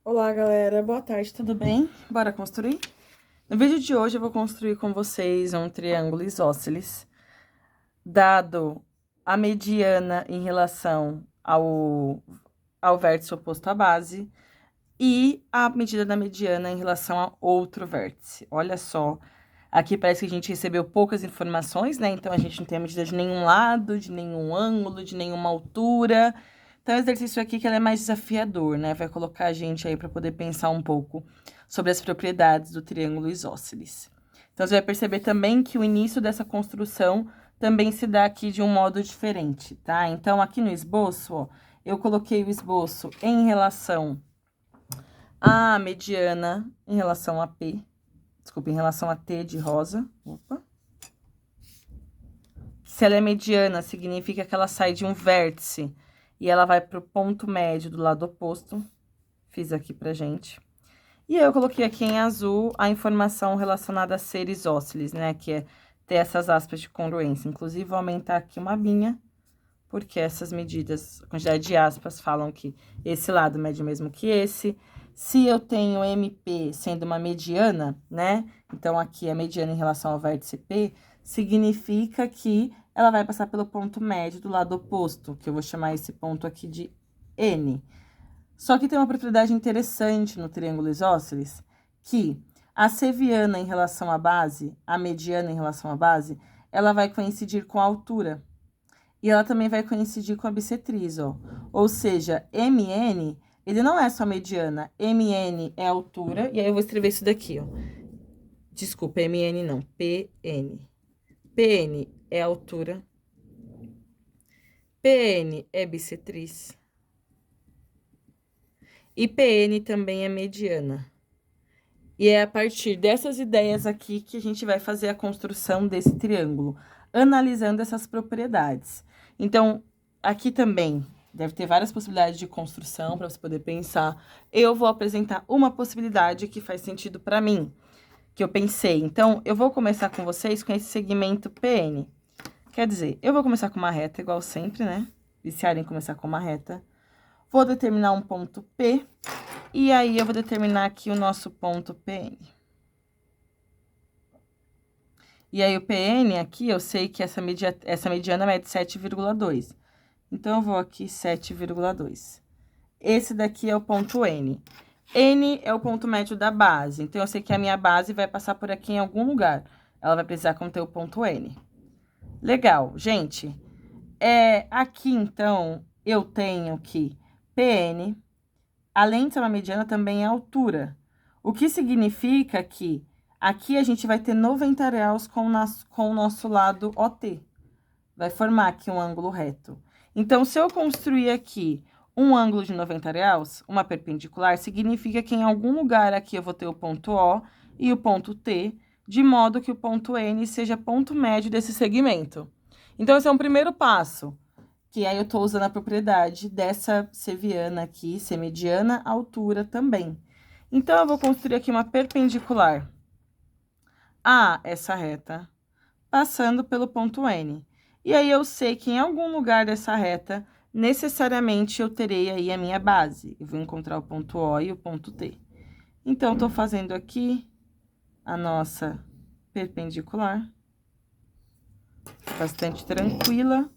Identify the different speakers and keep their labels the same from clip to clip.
Speaker 1: Olá, galera. Boa tarde, tudo bem? Bora construir? No vídeo de hoje eu vou construir com vocês um triângulo isósceles, dado a mediana em relação ao vértice oposto à base e a medida da mediana em relação a outro vértice. Olha só, aqui parece que a gente recebeu poucas informações, né? Então, a gente não tem a medida de nenhum lado, de nenhum ângulo, de nenhuma altura. Então, o exercício aqui que ele é mais desafiador, né? Vai colocar a gente aí para poder pensar um pouco sobre as propriedades do triângulo isósceles. Então, você vai perceber também que o início dessa construção também se dá aqui de um modo diferente, tá? Então, aqui no esboço, ó, eu coloquei o esboço em relação à mediana, em relação a P, desculpa, em relação a T de rosa. Opa. Se ela é mediana, significa que ela sai de um vértice e ela vai para o ponto médio do lado oposto. Fiz aqui pra gente. E eu coloquei aqui em azul a informação relacionada a ser isósceles, né? Que é ter essas aspas de congruência. Inclusive, vou aumentar aqui uma binha, porque essas medidas, a quantidade de aspas, falam que esse lado mede o mesmo que esse. Se eu tenho MP sendo uma mediana, né? Então, aqui a mediana em relação ao vértice P, significa que ela vai passar pelo ponto médio do lado oposto, que eu vou chamar esse ponto aqui de N. Só que tem uma propriedade interessante no triângulo isósceles, que a seviana em relação à base, a mediana em relação à base, ela vai coincidir com a altura. E ela também vai coincidir com a bissetriz, ó. Ou seja, MN, ele não é só mediana, MN é altura, e aí eu vou escrever isso daqui, ó. Desculpa, MN não, PN. PN é altura, PN é bissetriz, e PN também é mediana. E é a partir dessas ideias aqui que a gente vai fazer a construção desse triângulo, analisando essas propriedades. Então, aqui também deve ter várias possibilidades de construção para você poder pensar. Eu vou apresentar uma possibilidade que faz sentido para mim, que eu pensei. Então, eu vou começar com vocês com esse segmento PN. Quer dizer, eu vou começar com uma reta, igual sempre, né? Viciar em começar com uma reta. Vou determinar um ponto P. E aí, eu vou determinar aqui o nosso ponto PN. E aí, o PN aqui, eu sei que essa mediana mede 7,2. Então, eu vou aqui 7,2. Esse daqui é o ponto N. N é o ponto médio da base. Então, eu sei que a minha base vai passar por aqui em algum lugar. Ela vai precisar conter o ponto N. Legal, gente. Aqui, então, eu tenho que PN, além de ser uma mediana, também é altura. O que significa que aqui a gente vai ter 90 graus com o nosso lado OT. Vai formar aqui um ângulo reto. Então, se eu construir aqui um ângulo de 90 graus, uma perpendicular, significa que em algum lugar aqui eu vou ter o ponto O e o ponto T, de modo que o ponto N seja ponto médio desse segmento. Então, esse é um primeiro passo, que aí eu tô usando a propriedade dessa seviana aqui, ser mediana, altura também. Então, eu vou construir aqui uma perpendicular a essa reta, passando pelo ponto N. E aí, eu sei que em algum lugar dessa reta, necessariamente eu terei aí a minha base. Eu vou encontrar o ponto O e o ponto T. Então, tô fazendo aqui a nossa perpendicular. Bastante tranquila,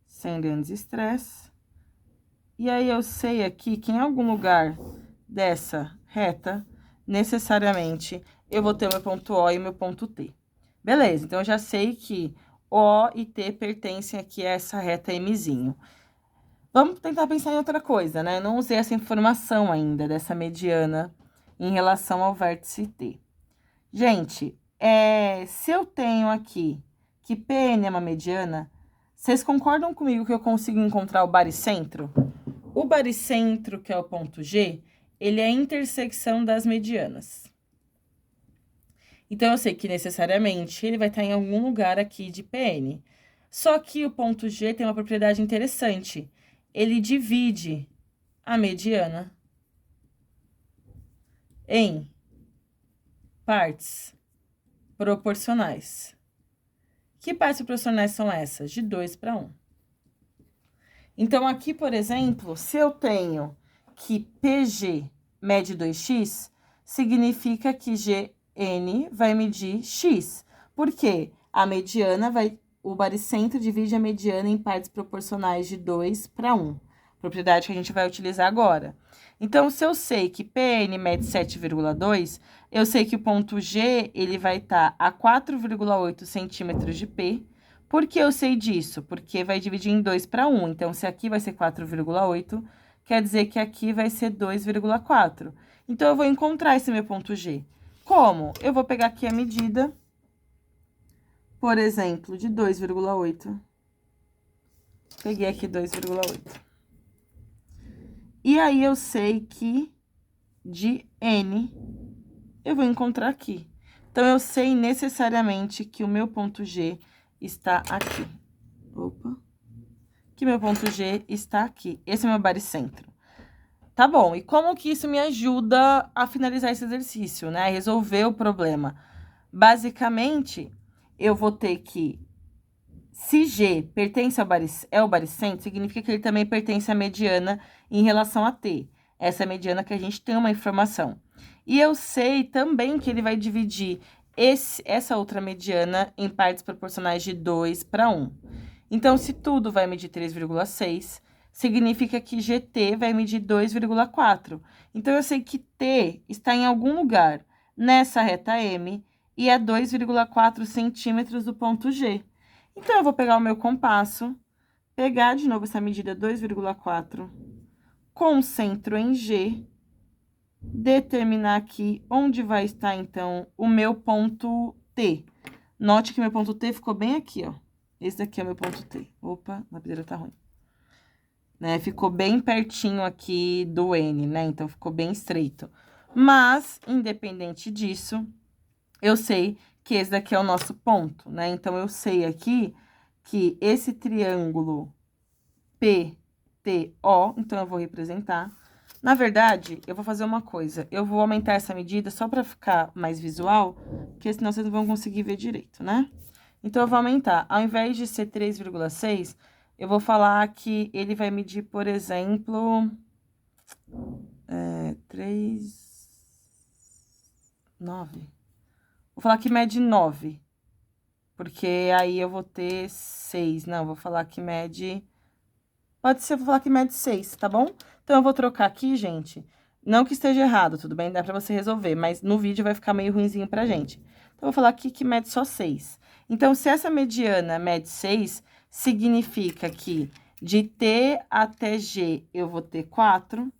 Speaker 1: sem grandes estresses. E aí, eu sei aqui que em algum lugar dessa reta, necessariamente, eu vou ter o meu ponto O e o meu ponto T. Beleza, então, eu já sei que O e T pertencem aqui a essa reta Mzinho. Vamos tentar pensar em outra coisa, né? Não usei essa informação ainda dessa mediana em relação ao vértice T. Gente, se eu tenho aqui que PN é uma mediana, vocês concordam comigo que eu consigo encontrar o baricentro? O baricentro, que é o ponto G, ele é a intersecção das medianas. Então, eu sei que necessariamente ele vai estar em algum lugar aqui de PN. Só que o ponto G tem uma propriedade interessante. Ele divide a mediana em partes proporcionais. Que partes proporcionais são essas? De 2 para 1. Então, aqui, por exemplo, se eu tenho que PG mede 2x, significa que GN vai medir x. Por quê? A mediana vai... O baricentro divide a mediana em partes proporcionais de 2 para 1. Propriedade que a gente vai utilizar agora. Então, se eu sei que PN mede 7,2, eu sei que o ponto G ele vai estar a 4,8 centímetros de P. Por que eu sei disso? Porque vai dividir em 2 para 1. Então, se aqui vai ser 4,8, quer dizer que aqui vai ser 2,4. Então, eu vou encontrar esse meu ponto G. Como? Eu vou pegar aqui a medida, por exemplo, de 2,8. Peguei aqui 2,8. E aí, eu sei que de N eu vou encontrar aqui. Então, eu sei necessariamente que o meu ponto G está aqui. Opa. Que meu ponto G está aqui. Esse é o meu baricentro. Tá bom, e como que isso me ajuda a finalizar esse exercício, né? A resolver o problema? Basicamente, eu vou ter que... Se G pertence ao baricentro, significa que ele também pertence à mediana em relação a T. Essa mediana que a gente tem uma informação. E eu sei também que ele vai dividir essa outra mediana em partes proporcionais de 2 para 1. Então, se tudo vai medir 3,6, significa que GT vai medir 2,4. Então, eu sei que T está em algum lugar nessa reta M e é 2,4 centímetros do ponto G. Então, eu vou pegar o meu compasso, pegar de novo essa medida 2,4, com centro em G, determinar aqui onde vai estar, então, o meu ponto T. Note que meu ponto T ficou bem aqui, ó. Esse daqui é o meu ponto T. Opa, a lapiseira tá ruim. Né? Ficou bem pertinho aqui do N, né? Então, ficou bem estreito. Mas, independente disso, eu sei que esse daqui é o nosso ponto, né? Então, eu sei aqui que esse triângulo PTO, então, eu vou representar. Na verdade, eu vou fazer uma coisa. Eu vou aumentar essa medida só para ficar mais visual, porque senão vocês não vão conseguir ver direito, né? Então, eu vou aumentar. Ao invés de ser 3,6, eu vou falar que ele vai medir, por exemplo, 9. Vou falar que mede 9, porque aí eu vou ter 6. Não, vou falar que mede... Pode ser, vou falar que mede 6, tá bom? Então, eu vou trocar aqui, gente. Não que esteja errado, tudo bem? Dá pra você resolver, mas no vídeo vai ficar meio ruinzinho pra gente. Então, eu vou falar aqui que mede só 6. Então, se essa mediana mede 6, significa que de T até G eu vou ter 4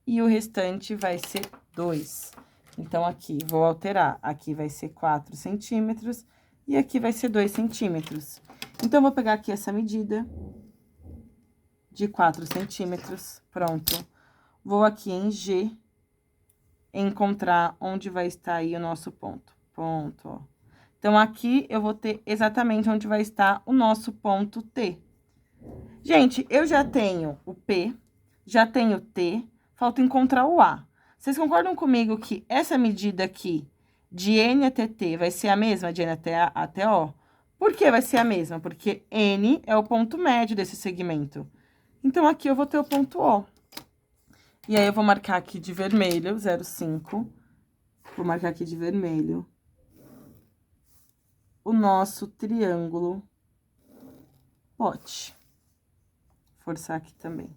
Speaker 1: e o restante vai ser 2. Então, aqui, vou alterar. Aqui vai ser 4 centímetros e aqui vai ser 2 centímetros. Então, eu vou pegar aqui essa medida de 4 centímetros, pronto. Vou aqui em G, encontrar onde vai estar aí o nosso ponto. Ponto, ó. Então, aqui eu vou ter exatamente onde vai estar o nosso ponto T. Gente, eu já tenho o P, já tenho o T, falta encontrar o A. Vocês concordam comigo que essa medida aqui, de N até T, vai ser a mesma de N até O? Por que vai ser a mesma? Porque N é o ponto médio desse segmento. Então, aqui eu vou ter o ponto O. E aí, eu vou marcar aqui de vermelho, 0,5. Vou marcar aqui de vermelho o nosso triângulo pote. Forçar aqui também.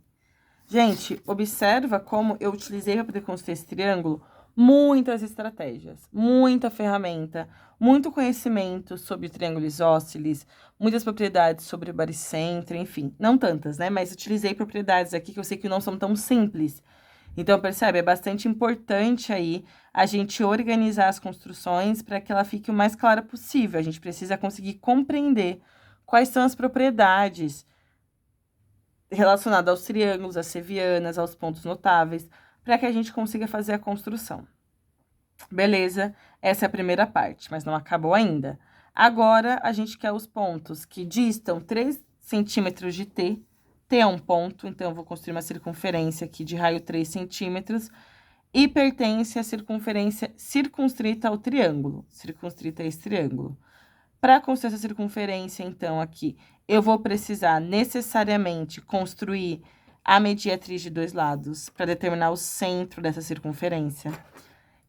Speaker 1: Gente, observa como eu utilizei para poder construir esse triângulo muitas estratégias, muita ferramenta, muito conhecimento sobre o triângulo isósceles, muitas propriedades sobre o baricentro, enfim, não tantas, né? Mas utilizei propriedades aqui que eu sei que não são tão simples. Então, percebe? É bastante importante aí a gente organizar as construções para que ela fique o mais clara possível. A gente precisa conseguir compreender quais são as propriedades relacionadas aos triângulos, às sevianas, aos pontos notáveis, para que a gente consiga fazer a construção. Beleza? Essa é a primeira parte, mas não acabou ainda. Agora, a gente quer os pontos que distam 3 centímetros de T. T é um ponto, então eu vou construir uma circunferência aqui de raio 3 centímetros e pertence à circunferência circunscrita ao triângulo, circunscrita a esse triângulo. Para construir essa circunferência, então, aqui, eu vou precisar necessariamente construir a mediatriz de dois lados para determinar o centro dessa circunferência.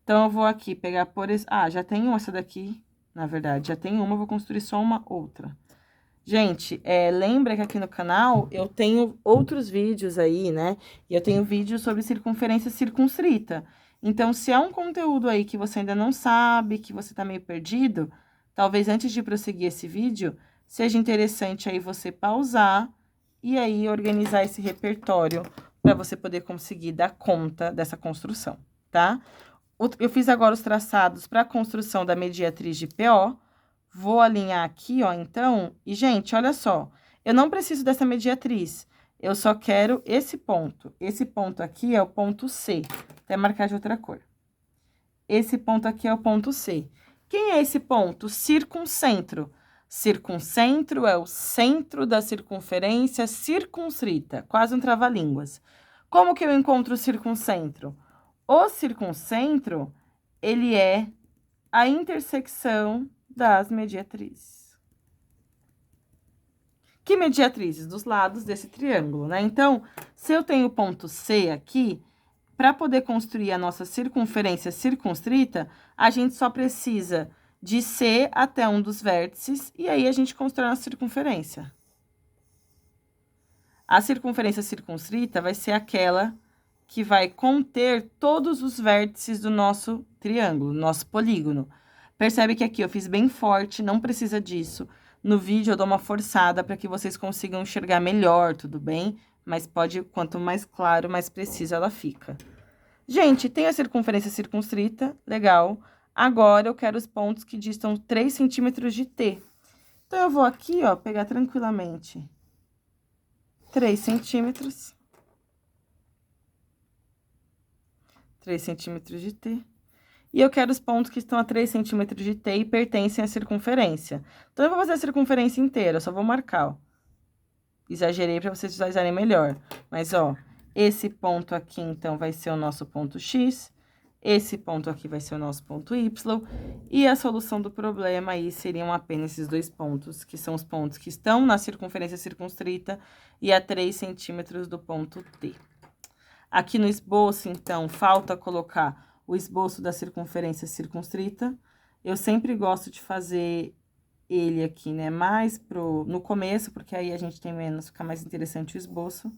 Speaker 1: Então, eu vou aqui pegar por... já tenho essa daqui, na verdade, já tenho uma, vou construir só uma outra. Gente, lembra que aqui no canal eu tenho outros vídeos aí, né? E eu tenho vídeos sobre circunferência circunscrita. Então, se há um conteúdo aí que você ainda não sabe, que você tá meio perdido, talvez antes de prosseguir esse vídeo, seja interessante aí você pausar e aí organizar esse repertório para você poder conseguir dar conta dessa construção, tá? Eu fiz agora os traçados para a construção da mediatriz de PO. Vou alinhar aqui, ó, então. E, gente, olha só. Eu não preciso dessa mediatriz. Eu só quero esse ponto. Esse ponto aqui é o ponto C. Até marcar de outra cor. Esse ponto aqui é o ponto C. Quem é esse ponto? Circuncentro. Circuncentro é o centro da circunferência circunscrita. Quase um trava-línguas. Como que eu encontro o circuncentro? O circuncentro, ele é a intersecção das mediatrizes. Que mediatrizes? Dos lados desse triângulo, né? Então, se eu tenho o ponto C aqui, para poder construir a nossa circunferência circunscrita, a gente só precisa de C até um dos vértices, e aí a gente constrói a circunferência. A circunferência circunscrita vai ser aquela que vai conter todos os vértices do nosso triângulo, nosso polígono. Percebe que aqui eu fiz bem forte, não precisa disso. No vídeo eu dou uma forçada para que vocês consigam enxergar melhor, tudo bem? Mas pode, quanto mais claro, mais precisa ela fica. Gente, tem a circunferência circunscrita, legal. Agora eu quero os pontos que distam 3 centímetros de T. Então, eu vou aqui, ó, pegar tranquilamente 3 centímetros. 3 centímetros de T. E eu quero os pontos que estão a 3 centímetros de T e pertencem à circunferência. Então, eu vou fazer a circunferência inteira, só vou marcar, ó. Exagerei para vocês visualizarem melhor. Mas, ó, esse ponto aqui, então, vai ser o nosso ponto X. Esse ponto aqui vai ser o nosso ponto Y. E a solução do problema aí seriam apenas esses dois pontos, que são os pontos que estão na circunferência circunscrita e a 3 centímetros do ponto T. Aqui no esboço, então, falta colocar o esboço da circunferência circunscrita. Eu sempre gosto de fazer ele aqui, né, mais no começo, porque aí a gente tem menos, fica mais interessante o esboço.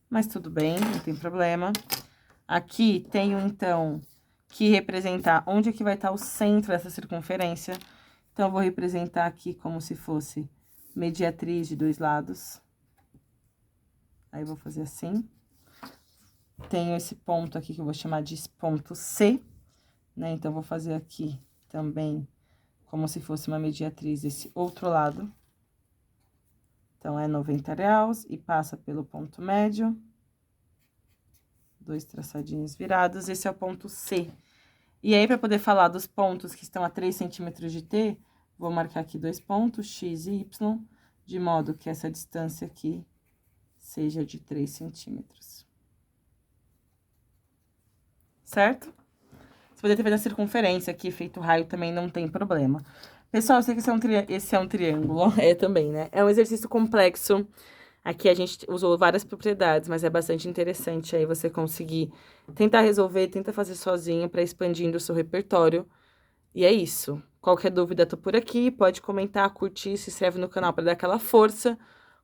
Speaker 1: Mas tudo bem, não tem problema. Aqui tenho, então, que representar onde é que vai estar o centro dessa circunferência. Então, eu vou representar aqui como se fosse mediatriz de dois lados. Aí, eu vou fazer assim. Tenho esse ponto aqui que eu vou chamar de ponto C, né? Então, eu vou fazer aqui também como se fosse uma mediatriz desse outro lado. Então, é 90 graus e passa pelo ponto médio. 2 traçadinhos virados, esse é o ponto C. E aí, para poder falar dos pontos que estão a 3 centímetros de T, vou marcar aqui 2 pontos, X e Y, de modo que essa distância aqui seja de 3 centímetros. Certo? Se poder ter feito a circunferência aqui, feito raio, também não tem problema. Pessoal, eu sei que esse é um triângulo, também, né? É um exercício complexo. Aqui a gente usou várias propriedades, mas é bastante interessante aí você conseguir tentar resolver, tenta fazer sozinho para expandindo o seu repertório. E é isso. Qualquer dúvida, tô por aqui, pode comentar, curtir, se inscreve no canal para dar aquela força,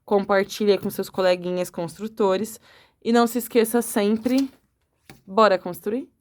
Speaker 1: compartilha com seus coleguinhas construtores e não se esqueça sempre, bora construir?